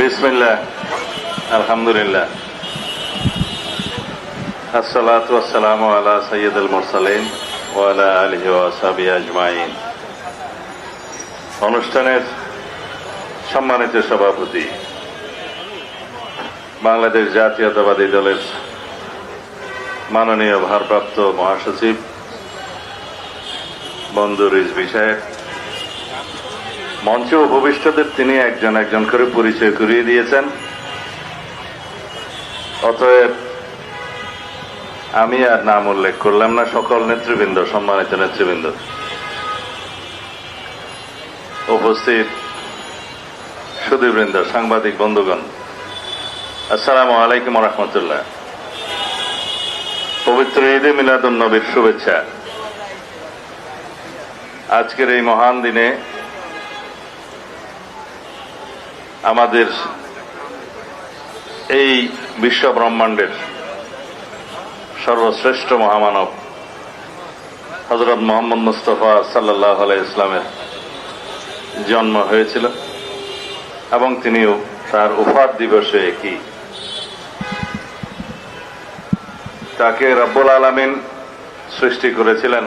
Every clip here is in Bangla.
বিসমিল্লাহ, আলহামদুলিল্লাহ, আসসালাতু ওয়াসসালামু আলা সাইয়্যিদিল মুরসালিন ওয়া আলা আলিহি ওয়া আসহাবিহি আজমাইন। অনুষ্ঠানের সম্মানিত সভাপতি, বাংলাদেশ জাতীয়তাবাদী দলের মাননীয় ভারপ্রাপ্ত মহাসচিব বন্ধু রিজভী সাহেব, মঞ্চে উপবিষ্টদের তিনি একজন একজন করে পরিচয় করিয়ে দিয়েছেন। অতএব আমি আর নাম উল্লেখ করলাম না। সকল নেতৃবৃন্দ, সম্মানিত নেতৃবৃন্দ, উপস্থিত সুধীবৃন্দ, সাংবাদিক বন্ধুগণ, আসসালামু আলাইকুম ওয়া রাহমাতুল্লাহ। পবিত্র ঈদে মিলাদুন নবীর শুভেচ্ছা। আজকের এই মহান দিনে আমাদের এই বিশ্ব ব্রহ্মাণ্ডের সর্বশ্রেষ্ঠ মহামানব হযরত মুহাম্মদ মুস্তাফা সাল্লাল্লাহু আলাইহি ইসলামের জন্ম হয়েছিল এবং তিনিও তার ওফাত দিবসে কি তাকে রব্বুল আলামিন সৃষ্টি করেছিলেন।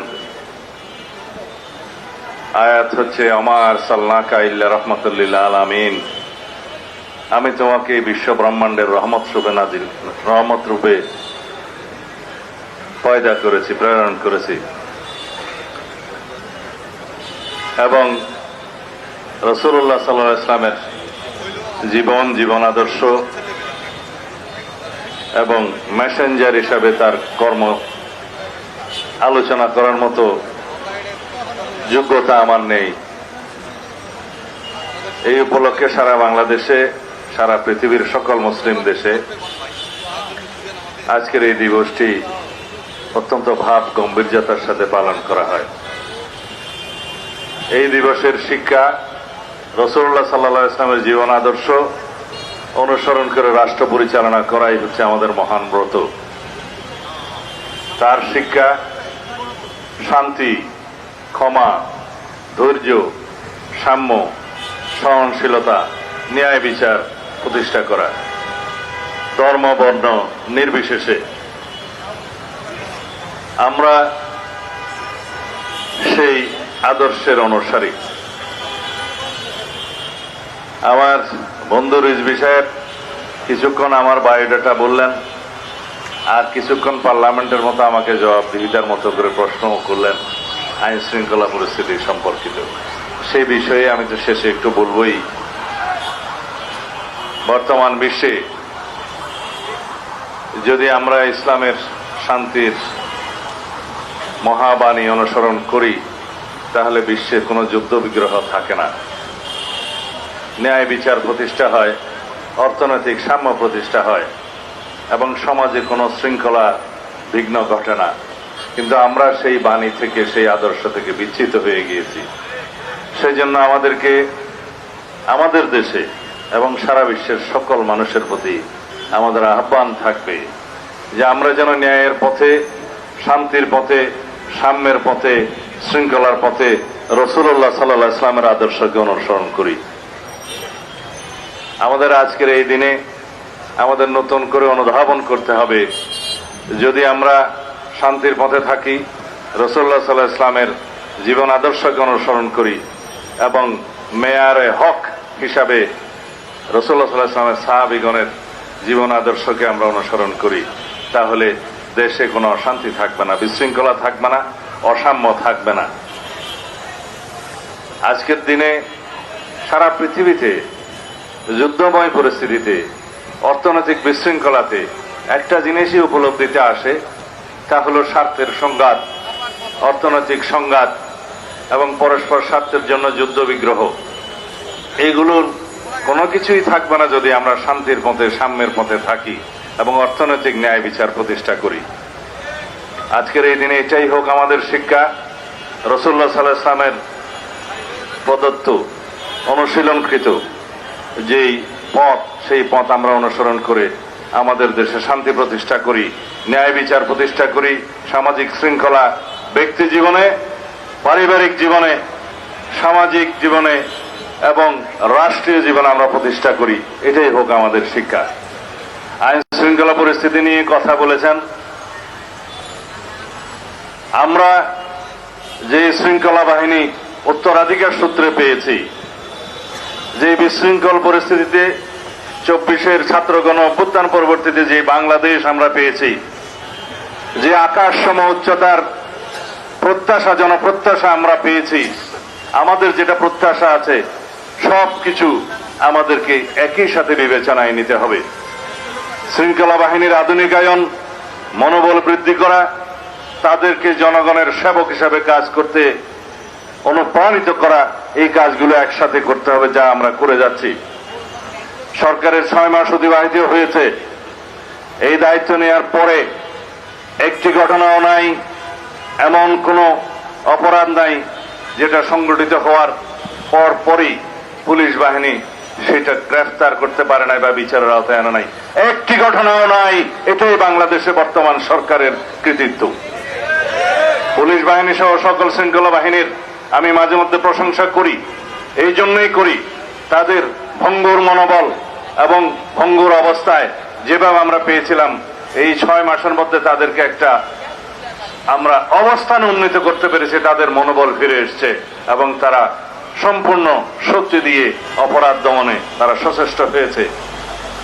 আয়াত হচ্ছে, ওমা আরসালনাকা ইল্লা রাহমাতাল লিল আলামিন, আমি তোমাকে বিশ্ব ব্রহ্মাণ্ডের রহমত রূপে পয়দা করেছি, প্রেরণ করেছি। এবং রাসূলুল্লাহ সাল্লাল্লাহু আলাইহি ওয়াসাল্লামের জীবন আদর্শ এবং মেসেঞ্জার হিসাবে তার কর্ম আলোচনা করার মতো যোগ্যতা আমার নেই। এই উপলক্ষে সারা বাংলাদেশে, সারা পৃথিবীর সকল মুসলিম দেশে আজকের এই দিবসটি অত্যন্ত ভাব গম্ভীর্যতার সাথে পালন করা হয়। এই দিবসের শিক্ষা রাসূলুল্লাহ সাল্লাল্লাহু আলাইহি ওয়াসাল্লামের জীবন আদর্শ অনুসরণ করে রাষ্ট্র পরিচালনা করাই হচ্ছে আমাদের মহান ব্রত। তার শিক্ষা শান্তি, ক্ষমা, ধৈর্য, সাম্য, সহনশীলতা, ন্যায় বিচার প্রতিষ্ঠা করা, ধর্ম বর্ণ নির্বিশেষে। আমরা সেই আদর্শের অনুসারী। আমার বন্ধু রিজভী সাহেব কিছুক্ষণ আমার বায়োডাটা বললেন, আর কিছুক্ষণ পার্লামেন্টের মতো আমাকে জবাবদিহিতার মতো করে প্রশ্ন করলেন আইন শৃঙ্খলা পরিস্থিতি সম্পর্কিত। সেই বিষয়ে আমি তো শেষে একটু বলবই। বর্তমান বিশ্বে যদি আমরা ইসলামের শান্তির মহাবাণী অনুসরণ করি, তাহলে বিশ্বে কোনো যুদ্ধ বিগ্রহ থাকে না, ন্যায় বিচার প্রতিষ্ঠা হয়, অর্থনৈতিক সাম্য প্রতিষ্ঠা হয় এবং সমাজে কোনো শৃঙ্খলা বিঘ্ন ঘটে না। কিন্তু আমরা সেই বাণী থেকে, সেই আদর্শ থেকে বিচ্যুত হয়ে গিয়েছি। সেই জন্য আমাদেরকে আমাদের দেশে এবং সারা বিশ্বের সকল মানুষের প্রতি আমাদের আহ্বান থাকবে যে আমরা যেন ন্যায়ের পথে, শান্তির পথে, সাম্যের পথে, শৃঙ্খলার পথে রাসূলুল্লাহ সাল্লাল্লাহু আলাইহি ওয়াসাল্লামের আদর্শকে অনুসরণ করি। আমাদের আজকের এই দিনে আমাদের নতুন করে অনুধাবন করতে হবে, যদি আমরা শান্তির পথে থাকি, রাসূলুল্লাহ সাল্লাল্লাহু আলাইহি ওয়াসাল্লামের জীবন আদর্শকে অনুসরণ করি এবং মেয়ারে হক হিসাবে রাসূলুল্লাহ সাল্লাল্লাহু আলাইহি ওয়াসাল্লামের সাহাবীগণের জীবন আদর্শকে আমরা অনুসরণ করি, তাহলে দেশে কোনো অশান্তি থাকবে না, বিশৃঙ্খলা থাকবে না, অসাম্য থাকবে না। আজকের দিনে সারা পৃথিবীতে যুদ্ধময় পরিস্থিতিতে, অর্থনৈতিক বিশৃঙ্খলাতে একটা জিনিসই উপলব্ধিতে আসে, তা হলো স্বার্থের সংঘাত, অর্থনৈতিক সংঘাত এবং পরস্পর স্বার্থের জন্য যুদ্ধ বিগ্রহ। এইগুলোর কোনো কিছুই থাকবে না যদি আমরা শান্তির পথে, সাম্যের পথে থাকি এবং অর্থনৈতিক ন্যায় বিচার প্রতিষ্ঠা করি। আজকের এই দিনে এটাই হোক আমাদের শিক্ষা। রাসূলুল্লাহ সাল্লাল্লাহু আলাইহি ওয়াসাল্লামের প্রদত্ত, অনুশীলনকৃত যেই পথ, সেই পথ আমরা অনুসরণ করে আমাদের দেশে শান্তি প্রতিষ্ঠা করি, ন্যায় বিচার প্রতিষ্ঠা করি, সামাজিক শৃঙ্খলা ব্যক্তি জীবনে, পারিবারিক জীবনে, সামাজিক জীবনে এবং রাষ্ট্রীয় জীবন আমরা প্রতিষ্ঠা করি, এটাই হোক আমাদের শিক্ষা। আইন শৃঙ্খলা পরিস্থিতি নিয়ে কথা বলেছেন। আমরা যে শৃঙ্খলা বাহিনী উত্তরাধিকার সূত্রে পেয়েছি, যে বিশৃঙ্খল পরিস্থিতিতে 24-এর ছাত্রগণ অভ্যুত্থান পরবর্তীতে যে বাংলাদেশ আমরা পেয়েছি, যে আকাশ সম উচ্চতার প্রত্যাশা, জনপ্রত্যাশা আমরা পেয়েছি, আমাদের যেটা প্রত্যাশা আছে সবকিছু আমাদেরকে একই সাথে বিবেচনায় নিতে হবে। শৃঙ্খলা বাহিনীর আধুনিকায়ন, মনোবল বৃদ্ধি করা, তাদেরকে জনগণের সেবক হিসাবে কাজ করতে অনুপ্রাণিত করা, এই কাজগুলো একসাথে করতে হবে, যা আমরা করে যাচ্ছি। সরকারের 6 মাস অতিবাহিত হয়েছে। এই দায়িত্ব নেওয়ার পরে একটি ঘটনাও নাই, এমন কোনো অপরাধ নাই যেটা সংগঠিত হওয়ার পরই পুলিশ বাহিনী সেটা গ্রেফতার করতে পারে নাই বা বিচারের আওতায় আনা নাই। একটি ঘটনাও নাই। এটাই বাংলাদেশে বর্তমান সরকারের কৃতিত্ব। পুলিশ বাহিনী সহ সকল শৃঙ্খলা বাহিনীর আমি মাঝে মধ্যে প্রশংসা করি। এই জন্যই করি, তাদের ভঙ্গুর মনোবল এবং ভঙ্গুর অবস্থায় যেভাবে আমরা পেয়েছিলাম, এই 6 মাসের মধ্যে তাদেরকে একটা আমরা অবস্থান উন্নীত করতে পেরেছি। তাদের মনোবল ফিরে এসছে এবং তারা সম্পূর্ণ শক্তি দিয়ে অপরাধ দমনে তারা সচেষ্ট হয়েছে।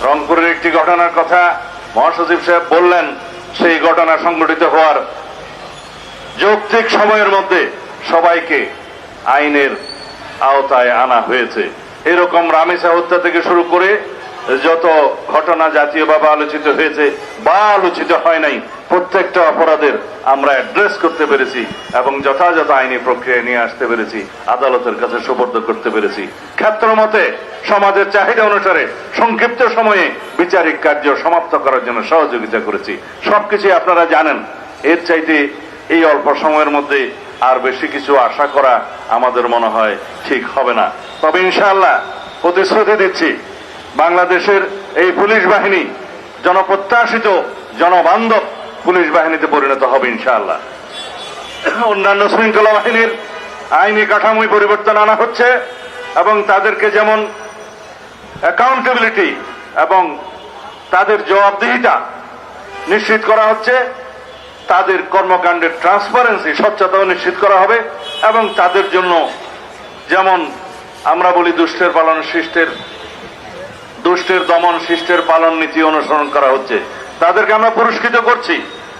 রংপুরের একটি ঘটনার কথা মহাসচিব সাহেব বললেন। সেই ঘটনা সংঘটিত হওয়ার যৌক্তিক সময়ের মধ্যে সবাইকে আইনের আওতায় আনা হয়েছে। এরকম রামিসা হত্যা থেকে শুরু করে যত ঘটনা জাতীয়ভাবে আলোচিত হয়েছে বা আলোচিত হয় নাই, প্রত্যেকটা অপরাধের আমরা অ্যাড্রেস করতে পেরেছি এবং যথাযথ আইনি প্রক্রিয়ায় নিয়ে আসতে পেরেছি, আদালতের কাছে সুপর্দ করতে পেরেছি। ক্ষেত্রমতে সমাজের চাহিদা অনুসারে সংক্ষিপ্ত সময়ে বিচারিক কার্য সমাপ্ত করার জন্য সহযোগিতা করেছি। সবকিছু আপনারা জানেন। এর চাইতে এই অল্প সময়ের মধ্যে আর বেশি কিছু আশা করা আমাদের মনে হয় ঠিক হবে না। তবে ইনশাআল্লাহ প্রতিশ্রুতি দিচ্ছি, বাংলাদেশের এই পুলিশ বাহিনী জনপ্রত্যাশিত, জনবান্ধব পুলিশ বাহিনীতে পরিণত হবে ইনশাআল্লাহ। অন্যান্য শৃঙ্খলা বাহিনীর আইনি কাঠামোয় পরিবর্তন আনা হচ্ছে এবং তাদেরকে যেমন অ্যাকাউন্টেবিলিটি এবং তাদের জবাবদিহিতা নিশ্চিত করা হচ্ছে, তাদের কর্মকাণ্ডের ট্রান্সপারেন্সি, স্বচ্ছতাও নিশ্চিত করা হবে এবং তাদের জন্য যেমন আমরা বলি দুষ্টের দমন শিষ্টের পালন নীতি অনুসরণ করা হচ্ছে, তাদেরকে আমরা পুরস্কৃত করছি,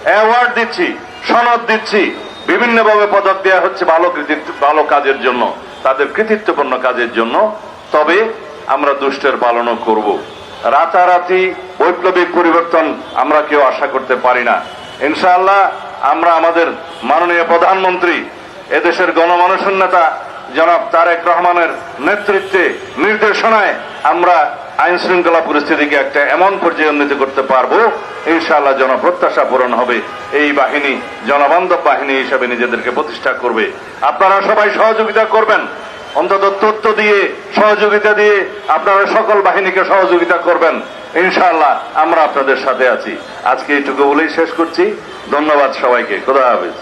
অ্যাওয়ার্ড দিচ্ছি, সনদ দিচ্ছি, বিভিন্নভাবে পদক দেওয়া হচ্ছে ভালো কাজের জন্য, তাদের কৃতিত্বপূর্ণ কাজের জন্য। তবে আমরা দুষ্টের পালনও করব। রাতারাতি বৈপ্লবিক পরিবর্তন আমরা কেউ আশা করতে পারি না। ইনশাআল্লাহ আমরা আমাদের মাননীয় প্রধানমন্ত্রী, এদেশের গণমানুষের নেতা জনাব তারেক রহমানের নেতৃত্বে, নির্দেশনায় আমরা আইন শৃঙ্খলা পরিস্থিতিকে একটা এমন পর্যায়ে উন্নীত করতে পারবো, ইনশাআল্লাহ জনপ্রত্যাশা পূরণ হবে। এই বাহিনী জনবান্ধব বাহিনী হিসাবে নিজেদেরকে প্রতিষ্ঠা করবে। আপনারা সবাই সহযোগিতা করবেন, অন্তত তথ্য দিয়ে, সহযোগিতা দিয়ে আপনারা সকল বাহিনীকে সহযোগিতা করবেন। ইনশাআল্লাহ আমরা আপনাদের সাথে আছি। আজকে এইটুকু বলেই শেষ করছি। ধন্যবাদ সবাইকে। খোদা হাফেজ।